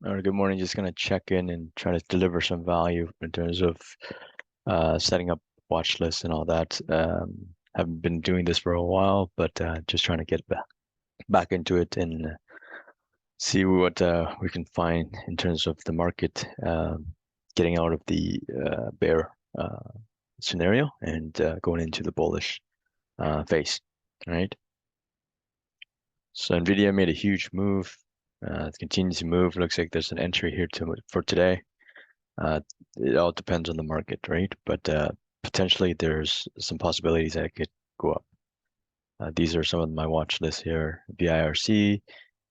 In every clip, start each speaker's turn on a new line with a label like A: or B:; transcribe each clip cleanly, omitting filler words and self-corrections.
A: All right, good morning. Just gonna check in and try to deliver some value in terms of setting up watch lists and all that. Haven't been doing this for a while, but just trying to get back into it and see what we can find in terms of the market getting out of the bear scenario and going into the bullish phase. All right. So NVIDIA made a huge move. It continues to move. Looks like there's an entry here for today. Uh, it all depends on the market, right? But potentially there's some possibilities that it could go up. These are some of my watch lists here. VIRC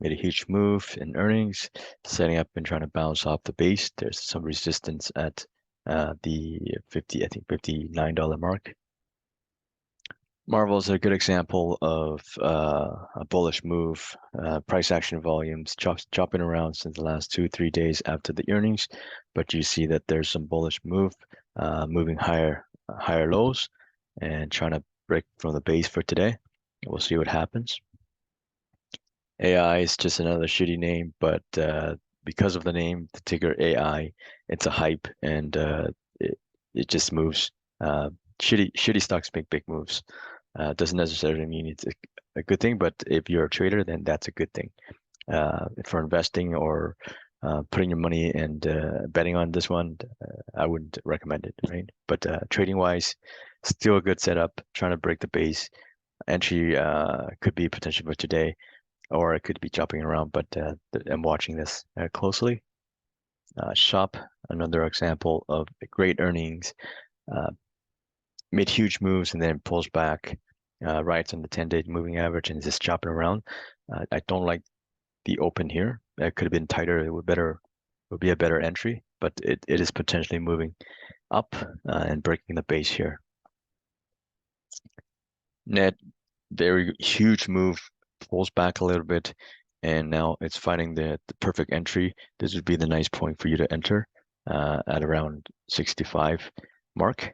A: made a huge move in earnings, setting up and trying to bounce off the base. There's some resistance at the $59 mark. Marvel is a good example of a bullish move. Price action volumes chopping around since the last 2-3 days after the earnings, but you see that there's some bullish move, moving higher lows, and trying to break from the base for today. We'll see what happens. AI is just another shitty name, but because of the name, the ticker AI, it's a hype, and it just moves. Shitty stocks make big moves. Doesn't necessarily mean it's a good thing, but if you're a trader, then that's a good thing. For investing or putting your money and betting on this one, I wouldn't recommend it, right? But trading wise, still a good setup. Trying to break the base. Entry could be potential for today, or it could be chopping around. But I'm watching this closely. Shop, another example of great earnings. Uh, Made huge moves and then pulls back right on the 10-day moving average and is just chopping around. I don't like the open here. It could have been tighter. It would be a better entry, but it is potentially moving up and breaking the base here. Net, very huge move, pulls back a little bit, and now it's finding the perfect entry. This would be the nice point for you to enter at around 65 mark.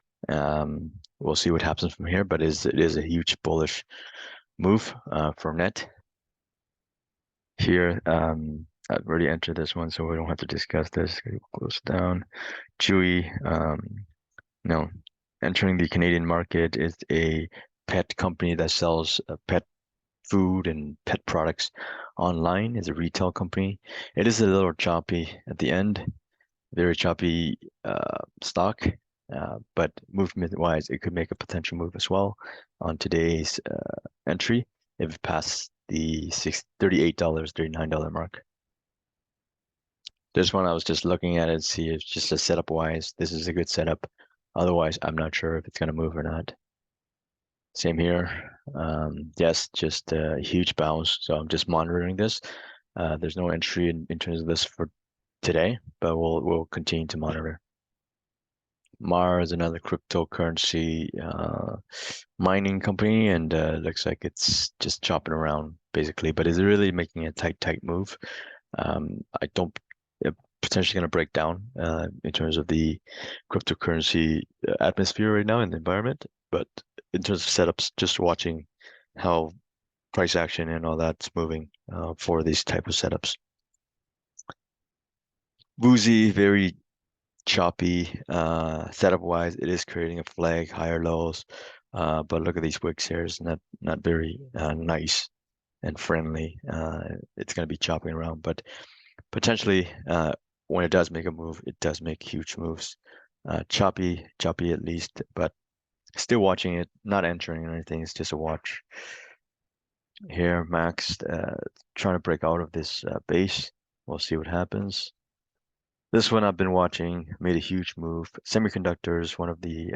A: We'll see what happens from here, but it is a huge bullish move for net. Here, I've already entered this one, so we don't have to discuss this. Close down. CHWY, no, entering the Canadian market is a pet company that sells pet food and pet products online. It's a retail company. It is a little choppy at the end, very choppy stock. But movement-wise, it could make a potential move as on today's entry if it passes the $38, $39 mark. This one I was just looking at it, see if just a setup-wise, this is a good setup. Otherwise, I'm not sure if it's going to move or not. Same here. Yes, just a huge bounce. So I'm just monitoring this. There's no entry in terms of this for today, but we'll continue to monitor. MAR is another cryptocurrency mining company, and looks like it's just chopping around basically, but is it really making a tight move? I don't potentially going to break down in terms of the cryptocurrency atmosphere right now in the environment, but in terms of setups, just watching how price action and all that's moving for these type of setups. VUZI, very choppy setup wise. It is creating a flag, higher lows, but look at these wicks here. It's not very nice and friendly. It's going to be chopping around, but potentially when it does make a move, it does make huge moves. Choppy at least, but still watching it, not entering or anything. It's just a watch. Here, Max trying to break out of this base. We'll see what happens. This one I've been watching, made a huge move. Semiconductors, one of the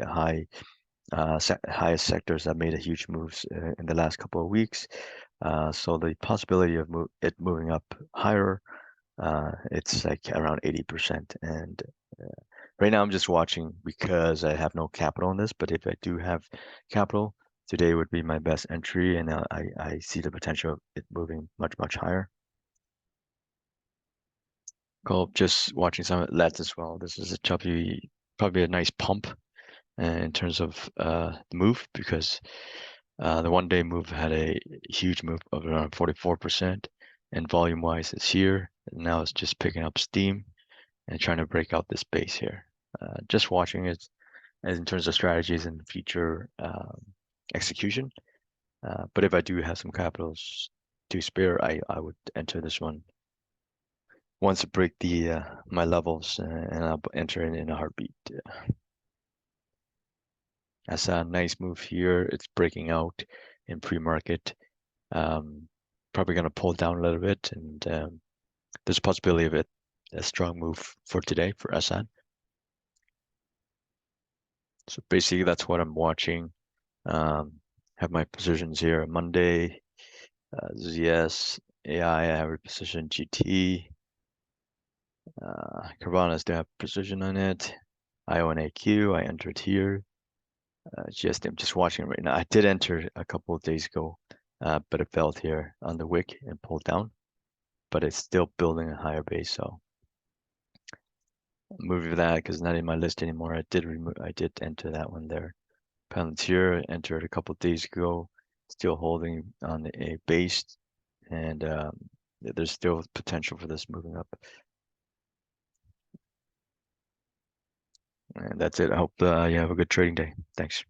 A: highest sectors that made a huge moves in the last couple of weeks. So the possibility of it moving up higher, it's like around 80%. And right now I'm just watching because I have no capital in this, but if I do have capital, today would be my best entry, and I see the potential of it moving much higher. Cool. Just watching some LEDs as well. This is a choppy, probably a nice pump in terms of the move because the 1-day move had a huge move of around 44%, and volume wise it's here. Now it's just picking up steam and trying to break out this base here. Just watching it as in terms of strategies and future execution. But if I do have some capitals to spare, I would enter this one once I break the my levels, and I'll enter it in a heartbeat. That's a nice move here. It's breaking out in pre-market. Probably going to pull down a little bit, and there's a possibility of a strong move for today for ASAN. So basically, that's what I'm watching. Have my positions here. Monday, ZS, AI, I have a position. GT, Carvana's do have precision on it. IO and AQ, I entered here. GST, I'm just watching it right now. I did enter a couple of days ago, but it failed here on the wick and pulled down. But it's still building a higher base, so moving that because it's not in my list anymore. I did enter that one there. Palantir entered a couple of days ago, still holding on a base, and there's still potential for this moving up. And that's it. I hope you have a good trading day. Thanks.